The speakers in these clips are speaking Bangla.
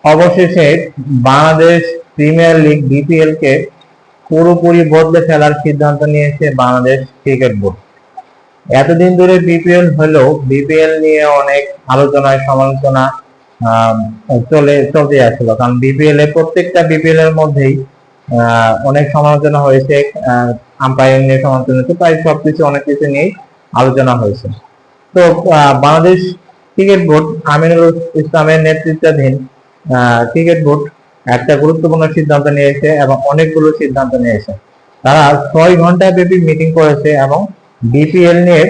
অবশেষে বাংলাদেশ প্রিমিয়ার লিগ বিপিএল কে পুরোপুরি বদলে ফেলার সিদ্ধান্ত নিয়েছে বাংলাদেশ ক্রিকেট বোর্ড। এতদিন ধরে বিপিএল হলেও বিপিএল নিয়ে অনেক আলোচনায় সমালোচনা চলতে আসছিল, কারণ বিপিএল এর প্রত্যেকটা বিপিএল এর মধ্যেই অনেক সমালোচনা হয়েছে, আম্পায়ার নিয়ে সমালোচনা হয়েছে, প্রায় সবকিছু অনেক কিছু নিয়েই আলোচনা হয়েছে। তো বাংলাদেশ ক্রিকেট বোর্ড আমিনুল ইসলামের নেতৃত্বাধীন ক্রিকেট বোর্ড একটা গুরুত্বপূর্ণ সিদ্ধান্ত নিয়েছে এবং অনেকগুলো সিদ্ধান্ত নিয়েছে। তারা 6 ঘন্টা ব্যাপী মিটিং করেছে এবং বিপিএল নিয়ে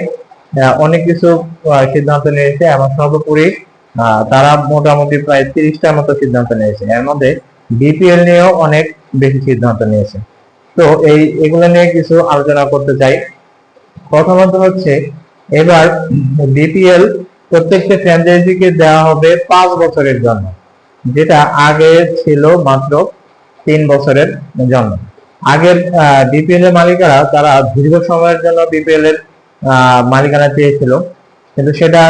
অনেক কিছু সিদ্ধান্ত নিয়েছে এবং সর্বোপরি তারা মোটামুটি প্রায় 30টার মতো সিদ্ধান্ত নিয়েছে। এর মধ্যে বিপিএল নিয়েও অনেক বেশি সিদ্ধান্ত নিয়েছে। তো এগুলো নিয়ে কিছু আলোচনা করতে চাই। প্রথমত হচ্ছে, এবার বিপিএল প্রত্যেকটা ফ্র্যাঞ্চাইজিকে দেওয়া হবে 5 বছরের জন্য, যেটা আগে ছিল মাত্র 3 বছরের জন্য। আগের বিপিএল এর মালিকারা তারা দীর্ঘ সময়ের জন্য বিপিএল এর মালিকানা চেয়েছিল, কিন্তু সেটা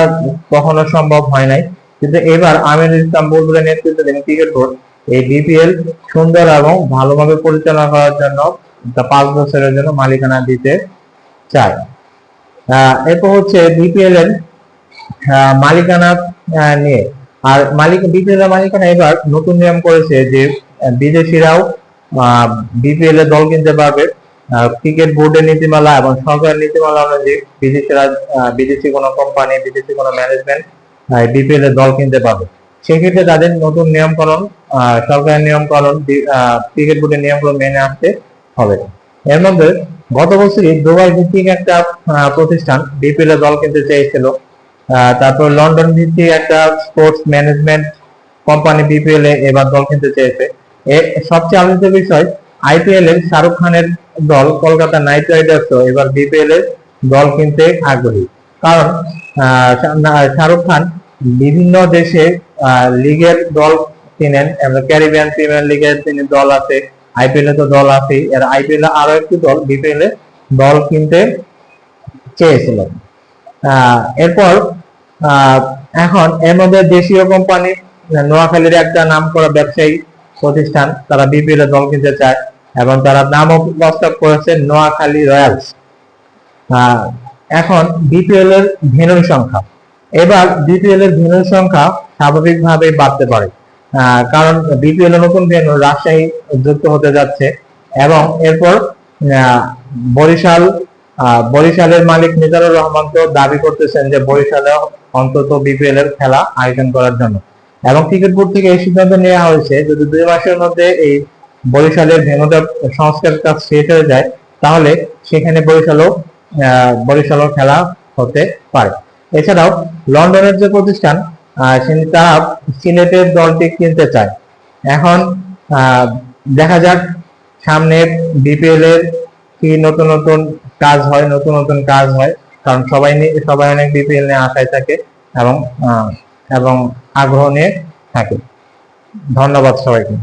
কখনো সম্ভব হয় নাই। কিন্তু এবার আমিনুল ইসলাম বুলবুলের নেতৃত্বাধীন ক্রিকেট বোর্ড এই বিপিএল সুন্দর এবং ভালোভাবে পরিচালনা করার জন্য 5 বছরের জন্য মালিকানা দিতে চায়। এরপর হচ্ছে বিপিএল এর মালিকানা নিয়ে, আর বিপিএল এর মালিকানা এবার নতুন নিয়ম করেছে যে বিদেশিরাও বিপিএল এর দল কিনতে পারবে। ক্রিকেট বোর্ডের নীতিমালা এবং সরকারের নীতিমালা অনুযায়ী বিদেশি কোনো কোম্পানি, বিদেশি কোনো ম্যানেজমেন্ট বিপিএল এর দল কিনতে পারবে। সেক্ষেত্রে তাদের নতুন নিয়মকরণ, সরকারের নিয়মকরণ, ক্রিকেট বোর্ডের নিয়মকরণ মেনে আসতে হবে। এর মধ্যে গত বছরই দুবাই ভিত্তিক একটা প্রতিষ্ঠান বিপিএল এর দল কিনতে চেয়েছিল। তারপর লন্ডন ভিত্তিক একটা স্পোর্টস ম্যানেজমেন্ট কোম্পানি বিপিএল এ এবার দল কিনতে চেয়েছে। সবচেয়ে আলোচিত বিষয়, আইপিএল এর শাহরুখ খানের দল কলকাতা নাইট রাইডার্সও এবার বিপিএল এর দল কিনতে আগ্রহী। কারণ শাহরুখ খান বিভিন্ন দেশে লিগের দল কিনেন, ক্যারিবিয়ান প্রিমিয়ার লিগের তিনি দল আছে, আইপিএল এ তো দল আছে, এর আইপিএল এ আরো একটি দল বিপিএল এ দল কিনতে চেয়েছিল। এরপর এখন এর মধ্যে দেশীয় কোম্পানি নোয়াখালীর একটা নামকরা ব্যবসায়ী প্রতিষ্ঠান তারা বিপিএল এর দল কিনতে চায় এবং তারা নামও প্রস্তাব করেছে নোয়াখালী রয়্যালস। এখন বিপিএল এর ভেন্যুর সংখ্যা, এবার বিপিএল এর ভেন্যুর সংখ্যা স্বাভাবিকভাবে বাড়তে পারে, কারণ বিপিএল এর নতুন ভেন্যু রাজশাহী যুক্ত হতে যাচ্ছে এবং এরপর বরিশালের মালিক মিজানুর রহমান তো দাবি করতেছেন যে বরিশালে অন্তত বিপিএল এর খেলা আয়োজন করার জন্য, এবং ক্রিকেট বোর্ড থেকে এই সিদ্ধান্ত নেওয়া হয়েছে যদি 2 মাসের মধ্যে এই বরিশালের ভেন্যুটা সংস্কার কাজ শেষ হয়ে যায় তাহলে সেখানে বরিশালও খেলা হতে পারে। এছাড়াও লন্ডনের যে প্রতিষ্ঠান তারা সিলেটের দলটি কিনতে চায়। এখন দেখা যাক সামনে বিপিএল এর কি নতুন নতুন কাজ হয়, কারণ সবাই অনেক বিপিএল নিয়ে আশায় থাকে এবং আগ্রহ নিয়ে থাকে। ধন্যবাদ সবাইকে।